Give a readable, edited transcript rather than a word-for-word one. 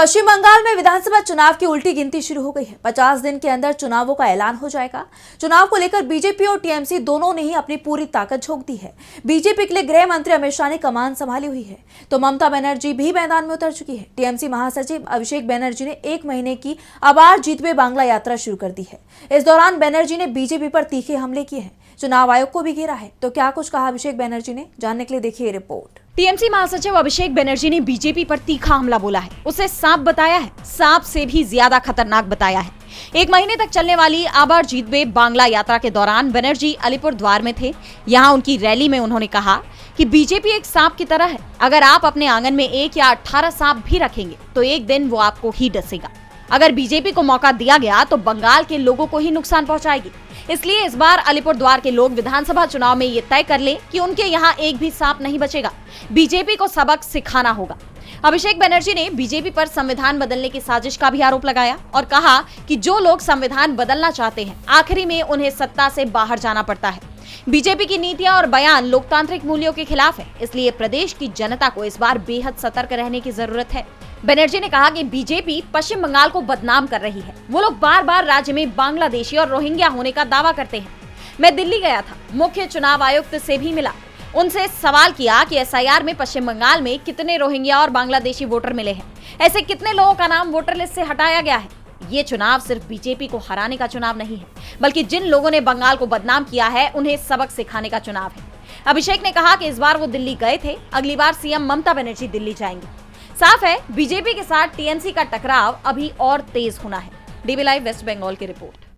पश्चिम बंगाल में विधानसभा चुनाव की उल्टी गिनती शुरू हो गई है। 50 दिन के अंदर चुनावों का ऐलान हो जाएगा। चुनाव को लेकर बीजेपी और टीएमसी दोनों ने ही अपनी पूरी ताकत झोंक दी है। बीजेपी के लिए गृह मंत्री अमित शाह ने कमान संभाली हुई है, तो ममता बनर्जी भी मैदान में उतर चुकी है। टीएमसी महासचिव अभिषेक बनर्जी ने 1 महीने की अबार जीतवे बांग्ला यात्रा शुरू कर दी है। इस दौरान बनर्जी ने बीजेपी पर तीखे हमले किए हैं, चुनाव आयोग को भी घेरा है। तो क्या कुछ कहा अभिषेक बनर्जी ने, जानने के लिए देखिए रिपोर्ट। टीएमसी महासचिव अभिषेक बनर्जी ने बीजेपी पर तीखा हमला बोला है, उसे सांप बताया है, सांप से भी ज्यादा खतरनाक बताया है। 1 महीने तक चलने वाली आबार जीतवे बांग्ला यात्रा के दौरान बनर्जी अलीपुरद्वार में थे। यहाँ उनकी रैली में उन्होंने कहा कि बीजेपी एक सांप की तरह है। अगर आप अपने आंगन में 1 या 18 सांप भी रखेंगे तो एक दिन वो आपको ही डसेगा। अगर बीजेपी को मौका दिया गया तो बंगाल के लोगों को ही नुकसान पहुंचाएगी। इसलिए इस बार अलीपुरद्वार के लोग विधानसभा चुनाव में ये तय कर लें कि उनके यहाँ एक भी सांप नहीं बचेगा। बीजेपी को सबक सिखाना होगा। अभिषेक बनर्जी ने बीजेपी पर संविधान बदलने की साजिश का भी आरोप लगाया और कहा कि जो लोग संविधान बदलना चाहते हैं, आखिरी में उन्हें सत्ता से बाहर जाना पड़ता है। बीजेपी की नीतियां और बयान लोकतांत्रिक मूल्यों के खिलाफ है, इसलिए प्रदेश की जनता को इस बार बेहद सतर्क रहने की जरूरत है। बनर्जी ने कहा कि बीजेपी पश्चिम बंगाल को बदनाम कर रही है। वो लोग बार बार राज्य में बांग्लादेशी और रोहिंग्या होने का दावा करते हैं। मैं दिल्ली गया था, मुख्य चुनाव आयुक्त से भी मिला, उनसे सवाल किया कि एसआईआर में पश्चिम बंगाल में कितने रोहिंग्या और बांग्लादेशी वोटर मिले हैं, ऐसे कितने लोगों का नाम वोटर लिस्ट से हटाया गया है। ये चुनाव सिर्फ बीजेपी को हराने का चुनाव नहीं है, बल्कि जिन लोगों ने बंगाल को बदनाम किया है उन्हें सबक सिखाने का चुनाव है। अभिषेक ने कहा कि इस बार वो दिल्ली गए थे, अगली बार सीएम ममता बनर्जी दिल्ली जाएंगी। साफ है, बीजेपी के साथ टीएमसी का टकराव अभी और तेज होना है। डीबी लाइव वेस्ट बंगाल की रिपोर्ट।